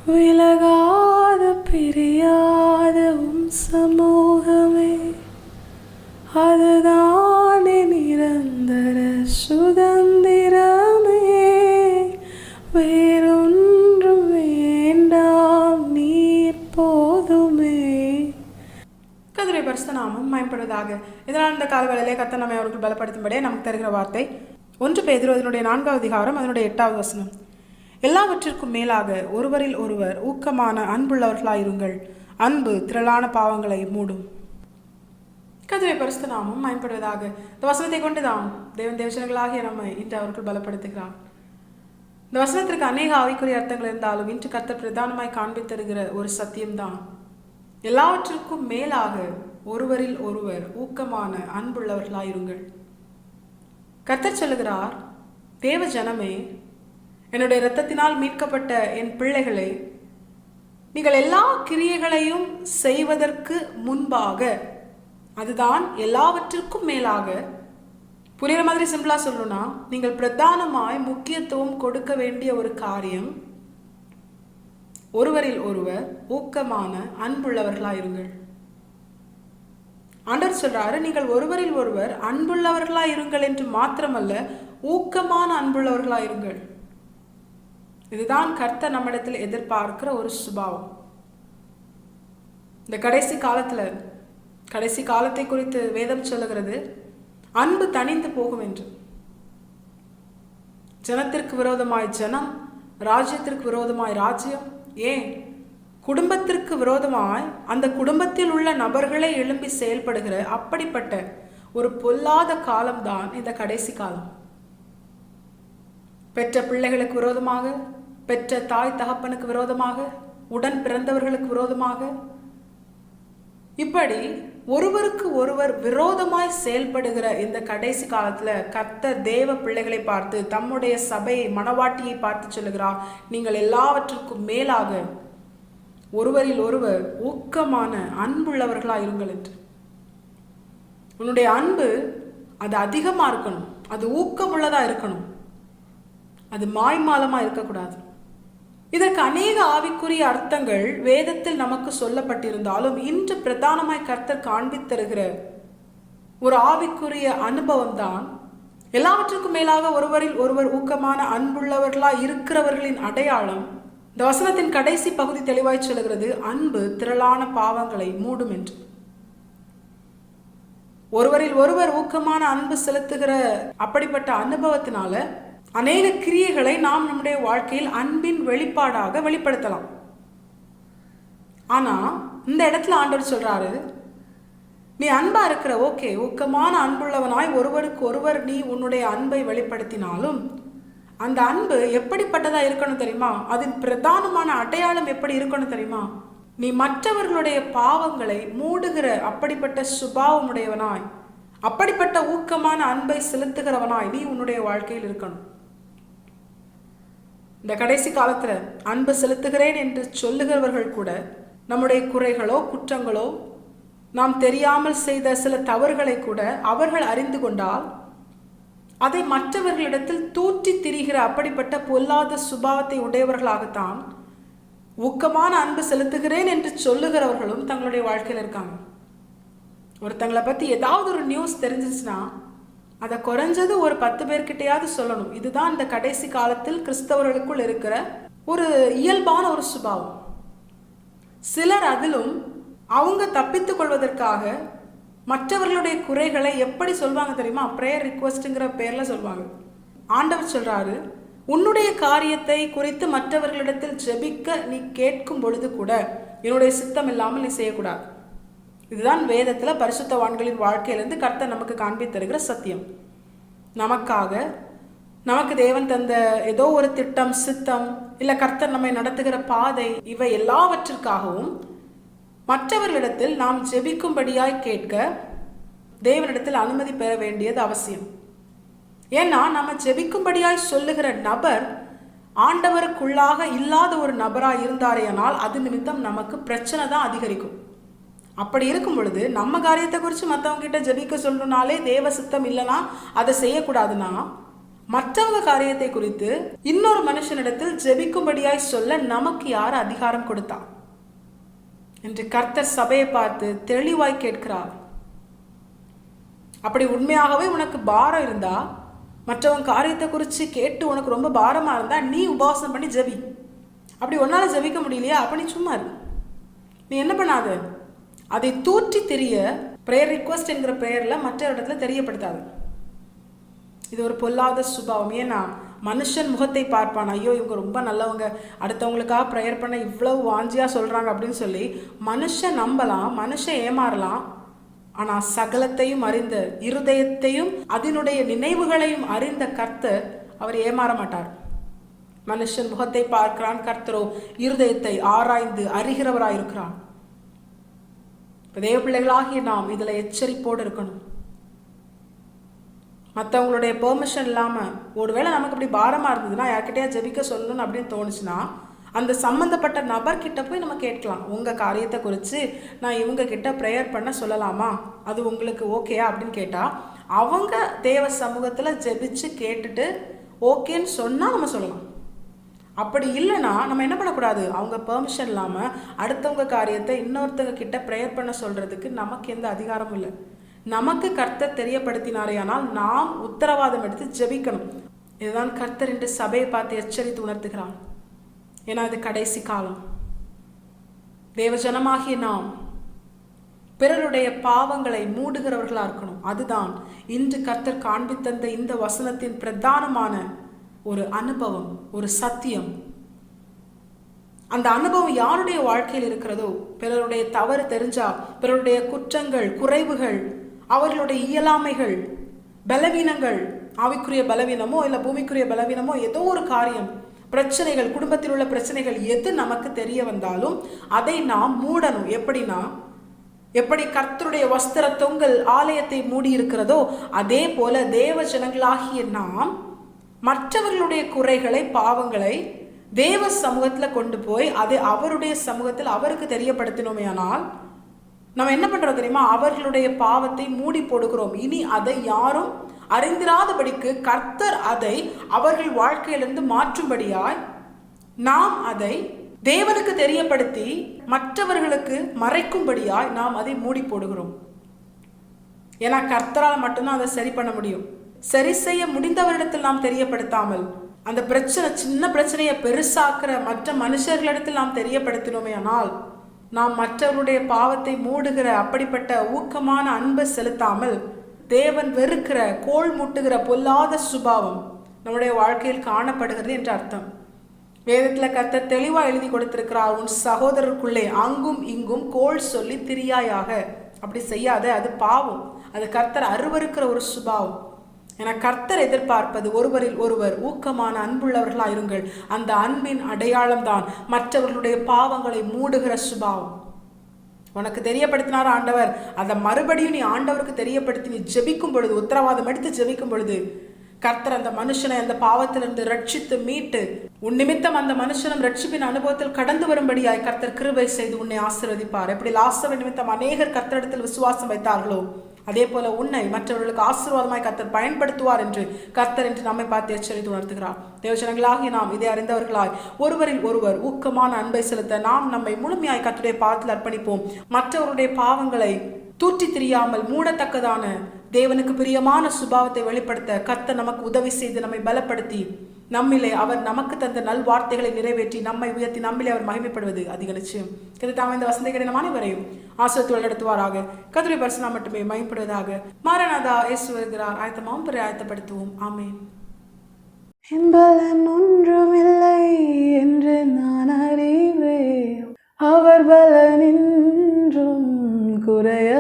விலகாத பிரியாத சமூகமே, அதுதானே நிரந்தர சுதந்திரமே. வேறொன்றும் வேண்டாம், நீர் போதுமே. கர்த்தருடைய பரிசுத்த நாமம் மகிமைப்படுவதாக. இதனால் இந்த காலவேளையிலே கர்த்தர் நம்மை அவர்கள் பலப்படுத்தும்படியே நமக்கு தருகிற வார்த்தை 1 பேதுரு 4 அதிகாரம் 8 வசனம். எல்லாவற்றிற்கும் மேலாக ஒருவரில் ஒருவர் ஊக்கமான அன்புள்ளவர்களாயிருங்கள், அன்பு திரளான பாவங்களை மூடும். கர்த்தருடைய பரிசுத்த நாமம் மகிமைப்படுவதாக. இந்த வசனத்தை கொண்டுதான் தேவன் தேவசனங்களாகிய நம்மை இன்று அவர்கள் பலப்படுத்துகிறார். இந்த வசனத்திற்கு அநேக ஆவிக்குரிய அர்த்தங்கள் இருந்தாலும் இன்று கர்த்தர் பிரதானமாய் காண்பித்தருகிற ஒரு சத்தியம்தான், எல்லாவற்றிற்கும் மேலாக ஒருவரில் ஒருவர் ஊக்கமான அன்புள்ளவர்களாயிருங்கள். கர்த்தர் சொல்லுகிறார், தேவ ஜனமே, என்னுடைய இரத்தத்தினால் மீட்கப்பட்ட என் பிள்ளைகளே, நீங்கள் எல்லா கிரியைகளையும் செய்வதற்கு முன்பாக, அதுதான் எல்லாவற்றிற்கும் மேலாக, புரியுற மாதிரி சிம்பிளா சொல்லணும்னா, நீங்கள் பிரதானமாய் முக்கியத்துவம் கொடுக்க வேண்டிய ஒரு காரியம், ஒருவரில் ஒருவர் ஊக்கமான அன்புள்ளவர்களாயிருங்கள். ஆண்டவர் சொல்றாரு, நீங்கள் ஒருவரில் ஒருவர் அன்புள்ளவர்களாயிருங்கள் என்று மாத்திரமல்ல, ஊக்கமான அன்புள்ளவர்களாயிருங்கள். இதுதான் கர்த்தர் நம்மிடத்தில் எதிர்பார்க்கிற ஒரு சுபாவம். இந்த கடைசி காலத்தை குறித்து வேதம் சொல்லுகிறது, அன்பு தணிந்து போகும் என்று. ஜனத்திற்கு விரோதமாய் ஜனம், ராஜ்யத்திற்கு விரோதமாய் ராஜ்யம், ஏன் குடும்பத்திற்கு விரோதமாய் அந்த குடும்பத்தில் உள்ள நபர்களே எழும்பி செயல்படுகிற அப்படிப்பட்ட ஒரு பொல்லாத காலம்தான் இந்த கடைசி காலம். பெற்ற பிள்ளைகளுக்கு விரோதமாக, பெற்ற தாய் தகப்பனுக்கு விரோதமாக, உடன் பிறந்தவர்களுக்கு விரோதமாக, இப்படி ஒருவருக்கு ஒருவர் விரோதமாய் செயல்படுகிற இந்த கடைசி காலத்துல கர்த்தர் தேவ பிள்ளைகளை பார்த்து, தம்முடைய சபையை, மணவாட்டியை பார்த்து சொல்லுகிறார், நீங்கள் எல்லாவற்றிற்கும் மேலாக ஒருவரில் ஒருவர் ஊக்கமான அன்புள்ளவர்களாயிருங்கள் என்று. உன்னுடைய அன்பு அது அதிகமா இருக்கணும், அது ஊக்கமுள்ளதா இருக்கணும், அது மாய்மாலமா இருக்கக்கூடாது. இதற்கு அநேக ஆவிக்குரிய அர்த்தங்கள் வேதத்தில் நமக்கு சொல்லப்பட்டிருந்தாலும் இன்று பிரதானமாய் கர்த்தர் காண்பித்தருகிற ஒரு ஆவிக்குரிய அனுபவம் தான், எல்லாவற்றுக்கும் மேலாக ஒருவரில் ஒருவர் ஊக்கமான அன்புள்ளவர்களா இருக்கிறவர்களின் அடையாளம். இந்த வசனத்தின் கடைசி பகுதி தெளிவாய் சொல்லுகிறது, அன்பு திரளான பாவங்களை மூடும் என்று. ஒருவரில் ஒருவர் ஊக்கமான அன்பு செலுத்துகிற அப்படிப்பட்ட அனுபவத்தினால அநேக கிரியைகளை நாம் நம்முடைய வாழ்க்கையில் அன்பின் வெளிப்பாடாக வெளிப்படுத்தலாம். ஆனா இந்த இடத்துல ஆண்டவர் சொல்றாரு, நீ அன்பா இருக்கிற, ஓகே, ஊக்கமான அன்புள்ளவனாய் ஒருவருக்கு ஒருவர் நீ உன்னுடைய அன்பை வெளிப்படுத்தினாலும் அந்த அன்பு எப்படிப்பட்டதா இருக்கணும் தெரியுமா? அதன் பிரதானமான அடையாளம் எப்படி இருக்கணும் தெரியுமா? நீ மற்றவர்களுடைய பாவங்களை மூடுகிற அப்படிப்பட்ட சுபாவம் உடையவனாய், அப்படிப்பட்ட ஊக்கமான அன்பை செலுத்துகிறவனாய் நீ உன்னுடைய வாழ்க்கையில் இருக்கணும். இந்த கடைசி காலத்துல அன்பு செலுத்துகிறேன் என்று சொல்லுகிறவர்கள் கூட நம்முடைய குறைகளோ குற்றங்களோ, நாம் தெரியாமல் செய்த சில தவறுகளை கூட அவர்கள் அறிந்து கொண்டால் அதை மற்றவர்களிடத்தில் தூற்றி திரிகிற அப்படிப்பட்ட பொல்லாத சுபாவத்தை உடையவர்களாகத்தான் ஊக்கமான அன்பு செலுத்துகிறேன் என்று சொல்லுகிறவர்களும் தங்களுடைய வாழ்க்கையில் இருக்காங்க. ஒருத்தங்களை பத்தி ஏதாவது ஒரு நியூஸ் தெரிஞ்சிச்சுன்னா அதை குறைஞ்சது ஒரு 10 பேர்கிட்டையாவது சொல்லணும். இதுதான் இந்த கடைசி காலத்தில் கிறிஸ்தவர்களுக்குள் இருக்கிற ஒரு இயல்பான ஒரு சுபாவம். சிலர் அதிலும் அவங்க தப்பித்துக் கொள்வதற்காக மற்றவர்களுடைய குறைகளை எப்படி சொல்வாங்க தெரியுமா? பிரேயர் ரிக்வெஸ்ட்ங்கிற பேர்ல சொல்வாங்க. ஆண்டவர் சொல்றாரு, உன்னுடைய காரியத்தை குறித்து மற்றவர்களிடத்தில் ஜெபிக்க நீ கேட்கும் பொழுது கூட என்னுடைய சித்தம் இல்லாமல் நீ செய்யக்கூடாது. இதுதான் வேதத்துல பரிசுத்தவான்களின் வாழ்க்கையிலிருந்து கர்த்தர் நமக்கு காண்பித்தருகிற சத்தியம். நமக்கு தேவன் தந்த ஏதோ ஒரு திட்டம், சித்தம், இல்ல கர்த்தர் நம்மை நடத்துகிற பாதை, இவை எல்லாவற்றிற்காகவும் மற்றவர்களிடத்தில் நாம் ஜெபிக்கும்படியாய் கேட்க தேவனிடத்தில் அனுமதி பெற வேண்டியது அவசியம். ஏன்னா நம்ம ஜெபிக்கும்படியாய் சொல்லுகிற நபர் ஆண்டவருக்குள்ளாக இல்லாத ஒரு நபராக இருந்தாரேயானால் அது நிமித்தம் நமக்கு பிரச்சனை தான் அதிகரிக்கும். அப்படி இருக்கும் பொழுது நம்ம காரியத்தை குறித்து மற்றவங்க கிட்ட ஜெபிக்க சொல்லணும்னாலே தேவ சித்தம் இல்லைன்னா அதை செய்யக்கூடாதுன்னா மற்றவங்க காரியத்தை குறித்து இன்னொரு மனுஷனிடத்தில் ஜெபிக்கும்படியாய் சொல்ல நமக்கு யார் அதிகாரம் கொடுத்தா என்று கர்த்தர் சபையை பார்த்து தெளிவாய் கேட்கிறார். அப்படி உண்மையாகவே உனக்கு பாரம் இருந்தா, மற்றவங்க காரியத்தை குறித்து கேட்டு உனக்கு ரொம்ப பாரமா இருந்தா நீ உபவாசம் பண்ணி ஜெபி. அப்படி ஒன்னால ஜெபிக்க முடியலையா, அப்ப நீ சும்மா இரு. நீ என்ன பண்ணாத, அதை தூற்றி தெரிய பிரேயர் ரிக்வஸ்ட் என்கிற பிரேயர்ல மற்ற இடத்துல தெரியப்படுத்தாது. இது ஒரு பொல்லாத சுபாவம். ஏன்னா மனுஷன் முகத்தை பார்ப்பான், ஐயோ இவங்க ரொம்ப நல்லவங்க, அடுத்தவங்களுக்காக ப்ரேயர் பண்ண இவ்வளவு வாஞ்சியா சொல்றாங்க அப்படின்னு சொல்லி மனுஷன் நம்பலாம், மனுஷன் ஏமாறலாம். ஆனால் சகலத்தையும் அறிந்த, இருதயத்தையும் அதனுடைய நினைவுகளையும் அறிந்த கர்த்தர் அவர் ஏமாற மாட்டார். மனுஷன் முகத்தை பார்க்கிறான், கர்த்தரோ இருதயத்தை ஆராய்ந்து அறிகிறவராயிருக்கிறார். தேவ பிள்ளைகளாகிய நாம் இதுல எச்சரிப்போடு இருக்கணும். மற்றவங்களுடைய பெர்மிஷன் இல்லாமல் ஒருவேளை நமக்கு இப்படி பாரமாக இருந்ததுன்னா, யார்கிட்டயா ஜெபிக்க சொல்லணும் அப்படின்னு தோணுச்சுன்னா, அந்த சம்மந்தப்பட்ட நபர்கிட்ட போய் நம்ம கேட்கலாம். உங்கள் காரியத்தை குறித்து நான் இவங்க கிட்ட ப்ரேயர் பண்ண சொல்லலாமா, அது உங்களுக்கு ஓகேயா அப்படின்னு கேட்டால், அவங்க தேவ சமூகத்தில் ஜெபிச்சு கேட்டுட்டு ஓகேன்னு சொன்னால் நம்ம சொல்லலாம். அப்படி இல்லைன்னா நம்ம என்ன பண்ணக்கூடாது, அவங்க பெர்மிஷன் இல்லாமல் அடுத்தவங்க காரியத்தை இன்னொருத்தவங்க கிட்ட ப்ரேயர் பண்ண சொல்கிறதுக்கு நமக்கு எந்த அதிகாரமும் இல்லை. நமக்கு கர்த்தர் தெரியப்படுத்தினாரேயானால் நாம் உத்தரவாதம் எடுத்து ஜெபிக்கணும். இதுதான் கர்த்தர் என்று சபையை பார்த்து எச்சரித்து உணர்த்துகிறான். ஏன்னா இது கடைசி காலம். தேவஜனமாகிய நாம் பிறருடைய பாவங்களை மூடுகிறவர்களா இருக்கணும். அதுதான் இன்று கர்த்தர் காண்பித்தந்த இந்த வசனத்தின் பிரதானமான ஒரு அனுபவம், ஒரு சத்தியம். அந்த அனுபவம் யாருடைய வாழ்க்கையில் இருக்கிறதோ, பிறருடைய தவறு தெரிஞ்சா, பிறருடைய குற்றங்கள், குறைவுகள், அவர்களுடைய இயலாமைகள், பலவீனங்கள், ஆவிக்குரிய பலவீனமோ இல்லை பூமிக்குரிய பலவீனமோ, ஏதோ ஒரு காரியம், பிரச்சனைகள், குடும்பத்தில் உள்ள பிரச்சனைகள் எது நமக்கு தெரிய வந்தாலும் அதை நாம் மூடணும். எப்படின்னா, எப்படி கர்த்தருடைய வஸ்திர தொங்கல் ஆலயத்தை மூடி இருக்கிறதோ அதே போல தேவ ஜனங்களாகிய நாம் மற்றவர்களுடைய குறைகளை, பாவங்களை தேவ சமூகத்தில் கொண்டு போய் அதை அவருடைய சமூகத்தில் அவருக்கு தெரியப்படுத்தினோமே. ஆனால் நம்ம என்ன பண்றோம் தெரியுமா, அவர்களுடைய பாவத்தை மூடி போடுகிறோம். இனி அதை யாரும் அறிந்திராதபடிக்கு கர்த்தர் அதை அவர்கள் வாழ்க்கையிலிருந்து மாற்றும்படியாய் நாம் அதை தேவனுக்கு தெரியப்படுத்தி மற்றவர்களுக்கு மறைக்கும்படியாய் நாம் அதை மூடி போடுகிறோம். ஏன்னா கர்த்தரால் மட்டும்தான் அதை சரி பண்ண முடியும். சரி செய்ய முடிந்தவரிடத்தில் நாம் தெரியப்படுத்தாமல், அந்த பிரச்சனை, சின்ன பிரச்சனையை பெருசாக்குற மற்ற மனுஷர்களிடத்தில் நாம் தெரியப்படுத்தினோமே ஆனால், நாம் மற்றவருடைய பாவத்தை மூடுகிற அப்படிப்பட்ட ஊக்கமான அன்பை செலுத்தாமல் தேவன் வெறுக்கிற, கோள் மூட்டுகிற பொல்லாத சுபாவம் நம்முடைய வாழ்க்கையில் காணப்படுகிறது என்று அர்த்தம். வேதத்தில் கர்த்தர் தெளிவாக எழுதி கொடுத்திருக்கிறார், உன் சகோதரருக்குள்ளே அங்கும் இங்கும் கோள் சொல்லி திரியாயாக. அப்படி செய்யாத, அது பாவம். அது கர்த்தர் அருவருக்கிற ஒரு சுபாவம். என கர்த்தர் எதிர்பார்ப்பது ஒருவரில் ஒருவர் ஊக்கமான அன்புள்ளவர்களாயிருங்கள். அந்த அன்பின் அடையாளம் தான் மற்றவர்களுடைய பாவங்களை மூடுகிற சுபாவம். உனக்கு தெரியப்படுத்தினார் ஆண்டவர், அதை மறுபடியும் நீ ஆண்டவருக்கு தெரியப்படுத்தி நீ ஜெபிக்கும் பொழுது, உத்தரவாதம் எடுத்து ஜெபிக்கும் பொழுது, கர்த்தர் அந்த மனுஷனை அந்த பாவத்திலிருந்து ரட்சித்து மீட்டு உன் நிமித்தம் அந்த மனுஷனும் ரட்சிப்பின் அனுபவத்தில் கடந்து வரும்படியாய் கர்த்தர் கிருபை செய்து உன்னை ஆசீர்வதிப்பார். எப்படி லாசர் நிமித்தம் அநேகர் கர்த்தரிடத்தில் விசுவாசம் வைத்தார்களோ, அதே போல உன்னை மற்றவர்களுக்கு ஆசீர்வாதமாய் கர்த்தர் பயன்படுத்துவார் என்று கர்த்தர் என்று நம்மை பார்த்து எச்சரித்து உணர்த்துகிறார். தேவஜனங்களாகி நாம் இதை அறிந்தவர்களாய் ஒருவரில் ஒருவர் ஊக்கமான அன்பை செலுத்த நாம் நம்மை முழுமையாய் கர்த்தருடைய பாதத்தில் அர்ப்பணிப்போம். மற்றவருடைய பாவங்களை தூற்றி திரியாமல் மூடத்தக்கதான தேவனுக்கு பிரியமான சுபாவத்தை வெளிப்படுத்த கர்த்தர் நமக்கு உதவி செய்து நம்மை பலப்படுத்தி நம்மிலே அவர் நமக்கு தந்த நல் வார்த்தைகளை நிறைவேற்றி நம்மை உயர்த்தி நம்மிலே அவர் மகிமைப்படுவது அதிக நிச்சயம். இது தாம் இந்த வசந்தை கிடை அனைவரையும் ஆசிரியத்தோடு நடத்துவாராக. கர்த்தருடைய பரிசுனா மட்டுமே மகிமைப்படுவதாக. மாரநாதா இயேசு வருகிறார். ஆயத்தமாம் பிற ஆயத்தப்படுத்துவோம். ஆமேன். பலன் ஒன்றுமில்லை என்று நான் அறிவேன், அவர் பலனின்றும் குறைய